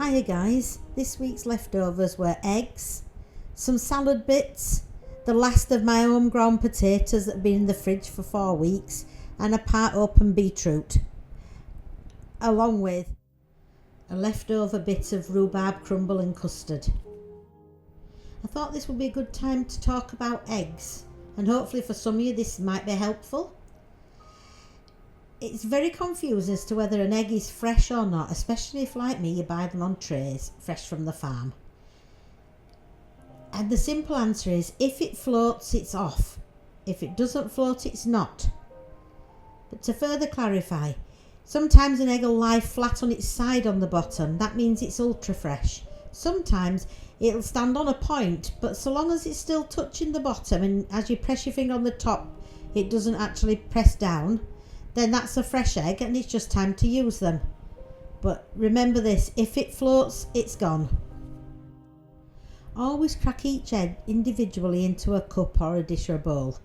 Hiya guys, this week's leftovers were eggs, some salad bits, the last of my homegrown potatoes that have been in the fridge for 4 weeks, and a part open beetroot, along with a leftover bit of rhubarb crumble and custard. I thought this would be a good time to talk about eggs, and hopefully for some of you this might be helpful. It's very confusing as to whether an egg is fresh or not, especially if, like me, you buy them on trays, fresh from the farm. And the simple answer is, if it floats, it's off. If it doesn't float, it's not. But to further clarify, sometimes an egg will lie flat on its side on the bottom. That means it's ultra fresh. Sometimes it'll stand on a point, but so long as it's still touching the bottom and as you press your finger on the top, it doesn't actually press down, then that's a fresh egg and it's just time to use them. But remember this, if it floats, it's gone. Always crack each egg individually into a cup or a dish or a bowl.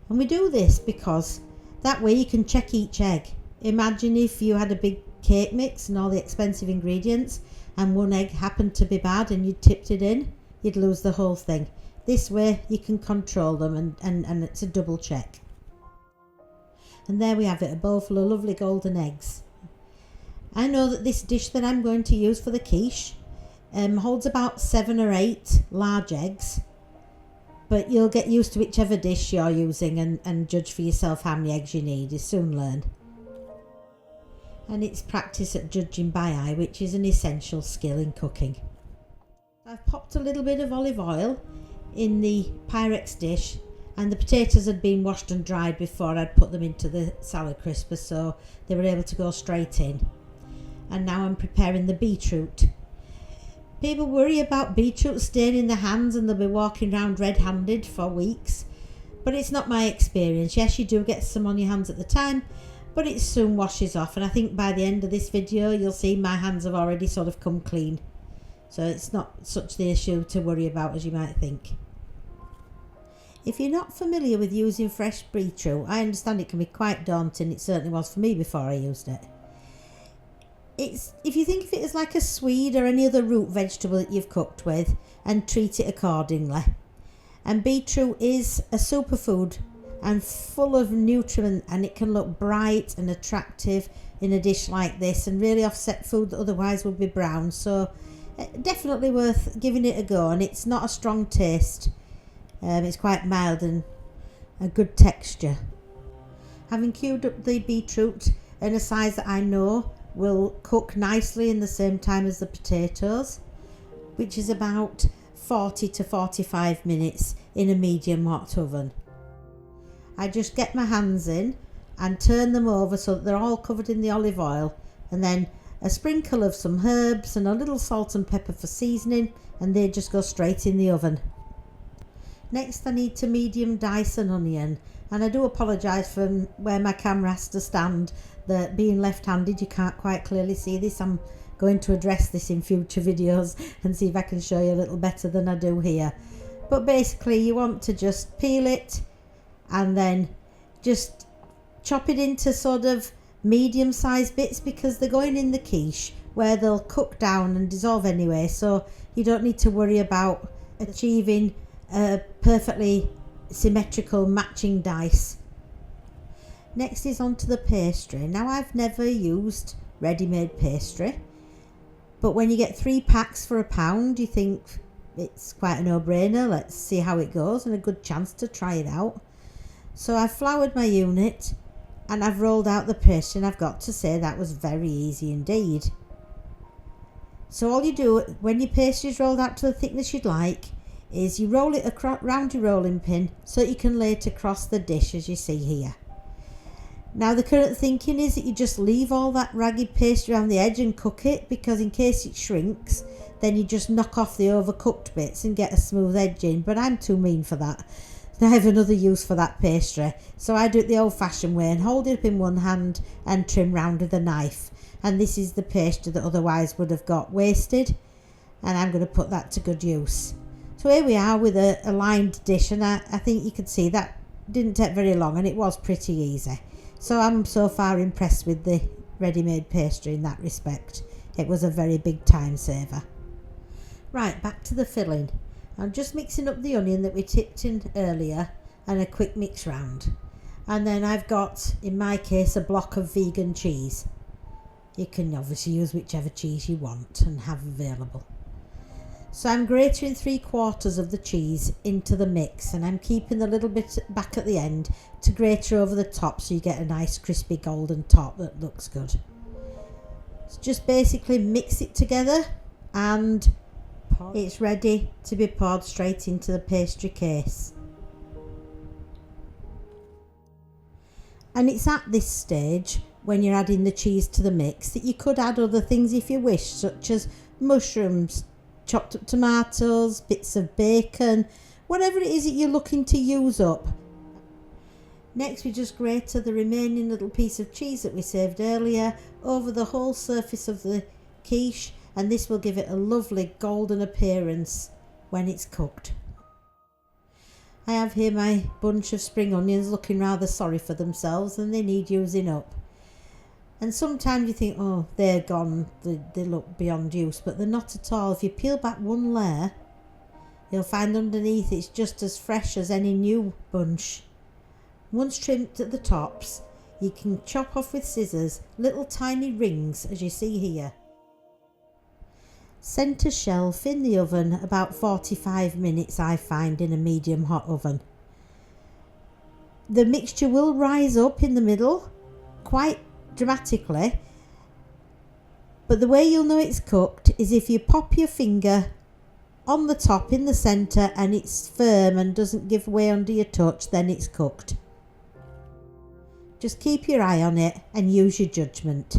And we do this because that way you can check each egg. Imagine if you had a big cake mix and all the expensive ingredients and one egg happened to be bad and you tipped it in, you'd lose the whole thing. This way you can control them and it's a double check. And there we have it, a bowl full of lovely golden eggs. I know that this dish that I'm going to use for the quiche holds about 7 or 8 large eggs, but you'll get used to whichever dish you're using and judge for yourself how many eggs you need. You soon learn. And it's practice at judging by eye, which is an essential skill in cooking. I've popped a little bit of olive oil in the Pyrex dish, and the potatoes had been washed and dried before I'd put them into the salad crisper, so they were able to go straight in. And now I'm preparing the beetroot. People worry about beetroot staying in their hands and they'll be walking around red-handed for weeks, but it's not my experience. Yes, you do get some on your hands at the time, but it soon washes off, and I think by the end of this video you'll see my hands have already sort of come clean. So it's not such the issue to worry about as you might think. If you're not familiar with using fresh beetroot, I understand it can be quite daunting. It certainly was for me before I used it. If you think of it as like a swede or any other root vegetable that you've cooked with, and treat it accordingly. And beetroot is a superfood and full of nutriment, and it can look bright and attractive in a dish like this and really offset food that otherwise would be brown. So definitely worth giving it a go, and it's not a strong taste. It's quite mild and a good texture. Having queued up the beetroot in a size that I know will cook nicely in the same time as the potatoes, which is about 40 to 45 minutes in a medium hot oven. I just get my hands in and turn them over so that they're all covered in the olive oil, and then a sprinkle of some herbs and a little salt and pepper for seasoning, and they just go straight in the oven. Next I need to medium dice an onion, and I do apologise for where my camera has to stand, that being left-handed you can't quite clearly see this. I'm going to address this in future videos and see if I can show you a little better than I do here. But basically you want to just peel it and then just chop it into sort of medium-sized bits, because they're going in the quiche where they'll cook down and dissolve anyway, so you don't need to worry about achieving a perfectly symmetrical matching dice. Next is onto the pastry. Now I've never used ready-made pastry, but when you get 3 packs for £1, you think it's quite a no-brainer. Let's see how it goes and a good chance to try it out. So I've floured my unit and I've rolled out the pastry, and I've got to say that was very easy indeed. So all you do when your pastry is rolled out to the thickness you'd like is you roll it around your rolling pin so that you can lay it across the dish as you see here. Now the current thinking is that you just leave all that ragged pastry around the edge and cook it, because in case it shrinks then you just knock off the overcooked bits and get a smooth edge in, but I'm too mean for that. I have another use for that pastry, so I do it the old-fashioned way and hold it up in one hand and trim round with a knife. And this is the pastry that otherwise would have got wasted, and I'm going to put that to good use. So here we are with a lined dish, and I think you could see that didn't take very long and it was pretty easy. So I'm so far impressed with the ready-made pastry in that respect. It was a very big time saver. Right, back to the filling. I'm just mixing up the onion that we tipped in earlier and a quick mix round. And then I've got, in my case, a block of vegan cheese. You can obviously use whichever cheese you want and have available. So I'm grating 3/4 of the cheese into the mix, and I'm keeping the little bit back at the end to grate over the top so you get a nice crispy golden top that looks good. So just basically mix it together and it's ready to be poured straight into the pastry case. And it's at this stage, when you're adding the cheese to the mix, that you could add other things if you wish, such as mushrooms, chopped up tomatoes, bits of bacon, whatever it is that you're looking to use up. Next we just grate the remaining little piece of cheese that we saved earlier over the whole surface of the quiche, and this will give it a lovely golden appearance when it's cooked. I have here my bunch of spring onions looking rather sorry for themselves and they need using up. And sometimes you think, oh, they're gone, they look beyond use, but they're not at all. If you peel back one layer, you'll find underneath it's just as fresh as any new bunch. Once trimmed at the tops, you can chop off with scissors little tiny rings, as you see here. Centre shelf in the oven about 45 minutes, I find, in a medium hot oven. The mixture will rise up in the middle quite dramatically, but the way you'll know it's cooked is if you pop your finger on the top in the centre and it's firm and doesn't give way under your touch, then it's cooked. Just keep your eye on it and use your judgment.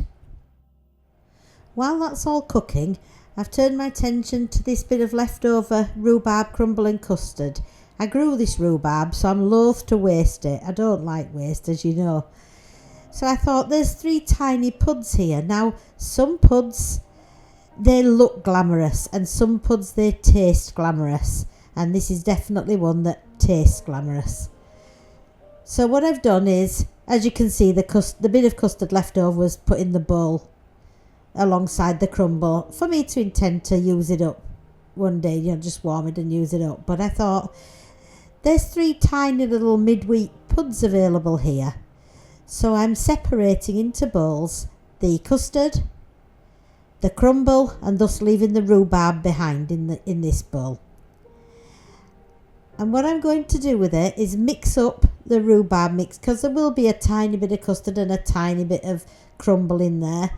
While that's all cooking, I've turned my attention to this bit of leftover rhubarb crumble and custard. I grew this rhubarb, so I'm loath to waste it. I don't like waste, as you know. So I thought, there's 3 tiny puds here. Now, some puds, they look glamorous, and some puds, they taste glamorous. And this is definitely one that tastes glamorous. So what I've done is, as you can see, the bit of custard left over was put in the bowl alongside the crumble for me to intend to use it up one day, just warm it and use it up. But I thought, there's 3 tiny little midweek puds available here. So I'm separating into bowls the custard, the crumble, and thus leaving the rhubarb behind in this bowl. And what I'm going to do with it is mix up the rhubarb mix, because there will be a tiny bit of custard and a tiny bit of crumble in there.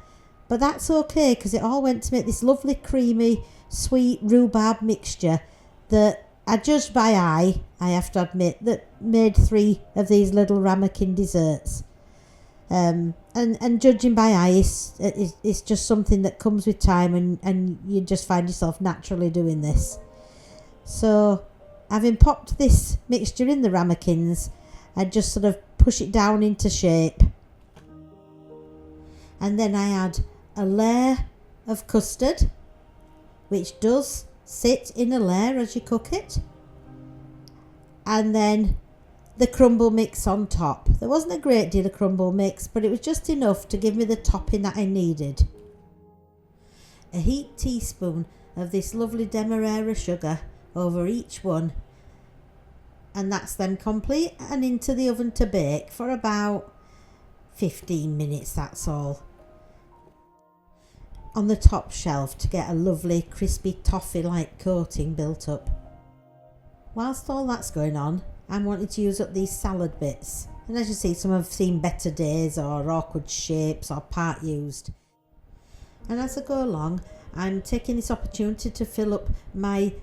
But that's okay, because it all went to make this lovely creamy sweet rhubarb mixture that I judged by eye, I have to admit, that made 3 of these little ramekin desserts. And judging by eye is just something that comes with time, and you just find yourself naturally doing this. So having popped this mixture in the ramekins, I just sort of push it down into shape, and then I add a layer of custard, which does sit in a layer as you cook it, and then the crumble mix on top. There wasn't a great deal of crumble mix, but it was just enough to give me the topping that I needed. A heaped teaspoon of this lovely demerara sugar over each one, and that's then complete and into the oven to bake for about 15 minutes, that's all. On the top shelf to get a lovely crispy toffee-like coating built up. Whilst all that's going on, I'm wanting to use up these salad bits, and as you see, some have seen better days or awkward shapes or part used. And as I go along, I'm taking this opportunity to fill up my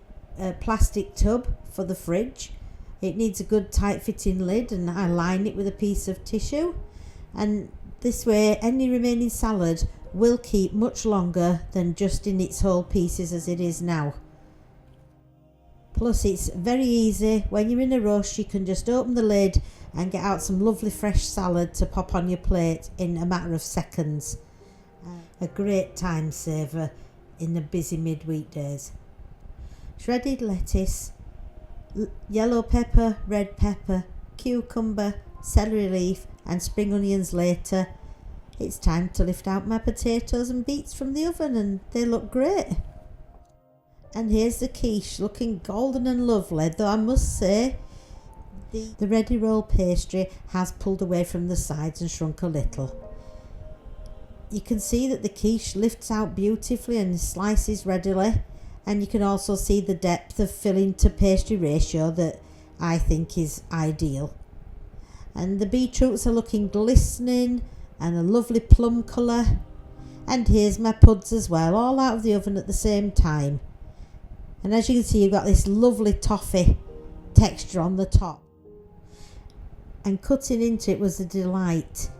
plastic tub for the fridge. It needs a good tight fitting lid, and I line it with a piece of tissue, and this way any remaining salad will keep much longer than just in its whole pieces as it is now. Plus it's very easy, when you're in a rush you can just open the lid and get out some lovely fresh salad to pop on your plate in a matter of seconds. A great time saver in the busy midweek days. Shredded lettuce, yellow pepper, red pepper, cucumber, celery leaf and spring onions later. it's time to lift out my potatoes and beets from the oven, and they look great. And here's the quiche, looking golden and lovely, though I must say the ready roll pastry has pulled away from the sides and shrunk a little. You can see that the quiche lifts out beautifully and slices readily, and you can also see the depth of filling to pastry ratio that I think is ideal. And the beetroots are looking glistening and a lovely plum colour. And here's my puds as well, all out of the oven at the same time. And as you can see, you've got this lovely toffee texture on the top. And cutting into it was a delight.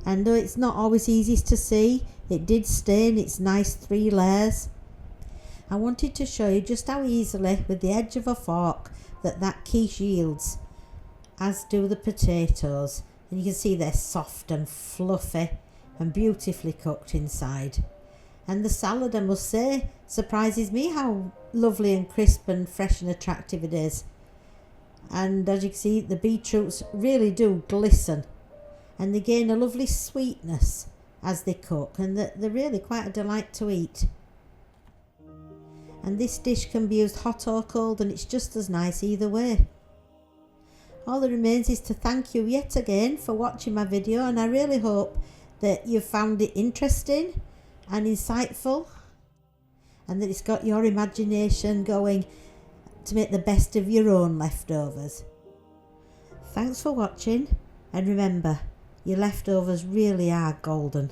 And though it's not always easy to see, it did stay in its nice 3 layers. I wanted to show you just how easily, with the edge of a fork, that quiche yields, as do the potatoes. And you can see they're soft and fluffy and beautifully cooked inside. And the salad, I must say, surprises me how lovely and crisp and fresh and attractive it is. And as you can see, the beetroots really do glisten, and they gain a lovely sweetness as they cook, and they're really quite a delight to eat. And this dish can be used hot or cold, and it's just as nice either way. All that remains is to thank you yet again for watching my video, and I really hope that you've found it interesting and insightful, and that it's got your imagination going to make the best of your own leftovers. Thanks for watching, and remember, your leftovers really are golden.